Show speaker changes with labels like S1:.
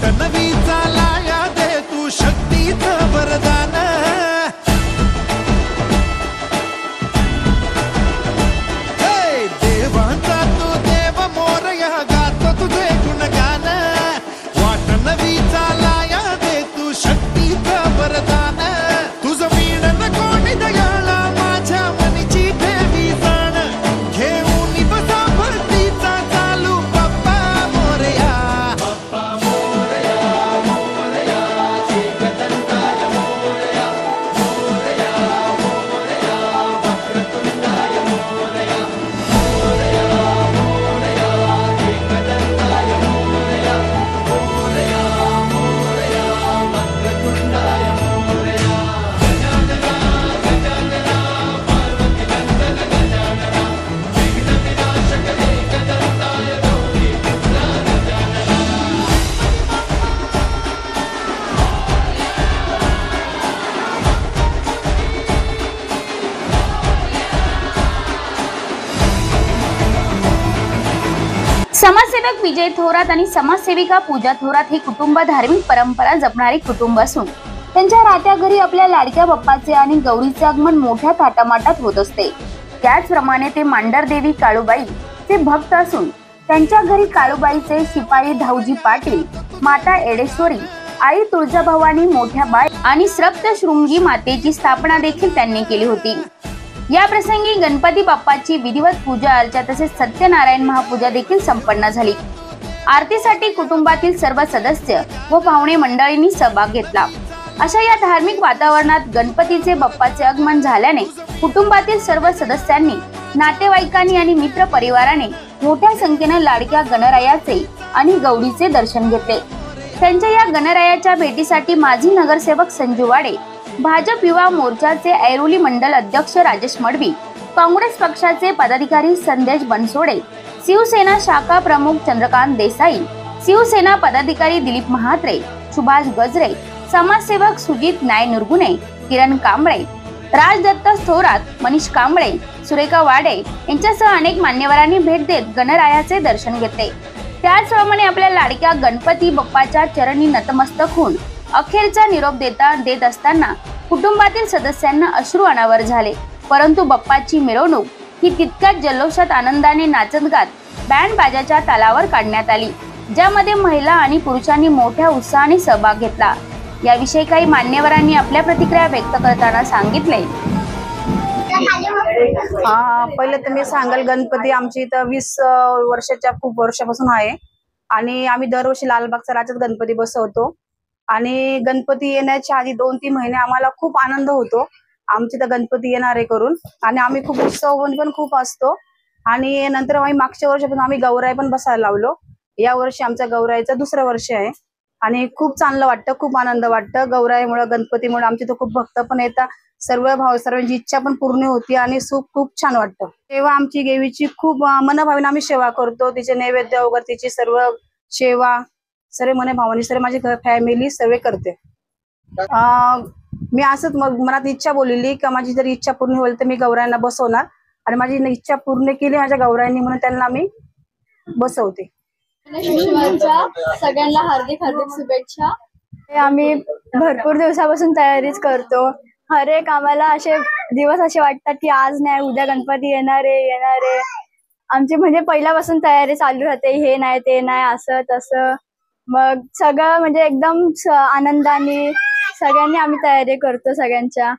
S1: नवी चालाया दे तू शक्तीचं वरदान। हे देवांचा तू देव मोरया गातो तुझे गुणगान। वाट नवी चालाया दे तू शक्तीचं वरदान। तुझं वीण न कोणी दयाळा माझ्या मनीची ठेवी जाण। घेऊन बसा भक्तीचा चालू बाप्पा मोरया। बाप्पा मोरया मोरया एकदंताय मोरया। मोरया मोरया वक्रतुंडाय मोरया। मोरया मोरया एकदंताय मोरया। मोरया मोरया वक्रतुंडाय मोरया। गजानना गजानना पार्वती नंदन गजानना। विघ्न विनाशक एकदंताय गौरी पुत्रा गजानना।
S2: समाजसेवक विजय थोरात आणि समाजसेविका पूजा थोरात हे कुटुंब धार्मिक परंपरा जपणारे कुटुंब असून त्यांच्या राहत्या घरी आपल्या लाडक्या बाप्पाचे आणि गौरीचे आगमन मोठ्या थाटामाटात होत असते। त्याचप्रमाणे ते मांढरदेवी काळूबाई चे भक्त असून त्यांच्या घरी काळूबाईचे शिपाई धाऊजी पाटील, माता एडेश्वरी, आई तुळजाभवानी, मोठ्या बाई आणि सप्तशृंगी मातेची स्थापना देखील त्यांनी केली होती। या प्रसंगी गणपती बाप्पाची विधिवत पूजा अर्चा तसेच सत्यनारायण महापूजा देखील संपन्न झाली। आरतीसाठी कुटुंबातील सर्व सदस्य व पाहुणे मंडळींनी सहभाग घेतला। अशा या धार्मिक वातावरणात गणपतीचे बाप्पाचे आगमन झाल्याने कुटुंबातील सर्व सदस्यांनी, नातेवाईकांनी आणि मित्र परिवाराने मोठ्या संख्येने लाडक्या गणरायाचे आणि गौरीचे दर्शन घेतले। त्यांच्या या गणरायाच्या भेटीसाठी माजी नगरसेवक संजू वाडे, भाजप युवा मोर्चाचे ऐरोली मंडल अध्यक्ष राजेश मडवी, काँग्रेस पक्षाचे पदाधिकारी संदेश बनसोडे, शिवसेना शाखा प्रमुख चंद्रकांत देसाई, शिवसेना पदाधिकारी दिलीप महात्रे, सुभाष गजरे, समाजसेवक सुजित नाय नुरगुणे, किरण कांबळे, राजदत्त थोरात, मनीष कांबळे, सुरेखा वाडे यांच्यासह अनेक मान्यवरांनी भेट देत गणरायाचे दर्शन घेतले। त्याचप्रमाणे आपल्या लाडक्या गणपती बाप्पाच्या चरणी नतमस्तक होऊन अखेरचा निरोप देत असताना कुटुंबातील सदस्यांना अश्रू अनावर झाले। परंतु बाप्पाची मिरवणूक ही तितक्याच जल्लोषात आनंदाने नाचत गात बँड बाजाच्या तालावर काढण्यात आली, ज्यामध्ये महिला आणि पुरुषांनी मोठ्या उत्साहाने सहभाग घेतला। याविषयी काही मान्यवरांनी आपल्या प्रतिक्रिया व्यक्त करताना सांगितले।
S3: पहिले तर मी सांगाल, गणपती आमची इथं 20 वर्षाच्या खूप वर्षापासून आहे आणि आम्ही दरवर्षी लालबागचा राजाच गणपती बसवतो आणि गणपती येण्याच्या आधी 2-3 महिने आम्हाला खूप आनंद होतो। आमची तर गणपती येणार आहे करून आणि आम्ही खूप उत्सव पण खूप असतो आणि नंतर आम्ही मागच्या वर्षापासून आम्ही गौराई पण बसायला लावलो। या वर्षी आमच्या गौराईचं 2रं वर्ष आहे आणि खूप चांगलं वाटतं, खूप आनंद वाटतं। गौराईमुळे, गणपतीमुळे आमचे तर खूप भक्त पण येतात, सर्वांची इच्छा पण पूर्ण होती आणि खूप छान वाटतं। तेव्हा आमची देवीची खूप मनभावना आम्ही सेवा करतो, तिचे नैवेद्य वगैरे तिची सर्व सेवा सर्व मने भावानी सर्व माझी फॅमिली सर्व करते। मी असंच मनात इच्छा बोललेली की माझी जर इच्छा पूर्ण होईल तर मी गौरायांना बसवणार आणि माझी इच्छा पूर्ण केली माझ्या गौरायांनी म्हणून त्यांना मी बसवते।
S4: सगळ्यांना हार्दिक शुभेच्छा। आम्ही भरपूर दिवसापासून तयारीच करतो। हर एक आम्हाला असे दिवस असे वाटतात की आज नाही उद्या गणपती येणार आहे। आमची म्हणजे पहिल्यापासून तयारी चालू राहते, हे नाही ते नाही असं तसं, मग सगळं म्हणजे एकदम आनंदाने सगळ्यांनी आम्ही तयारी करतो सगळ्यांच्या।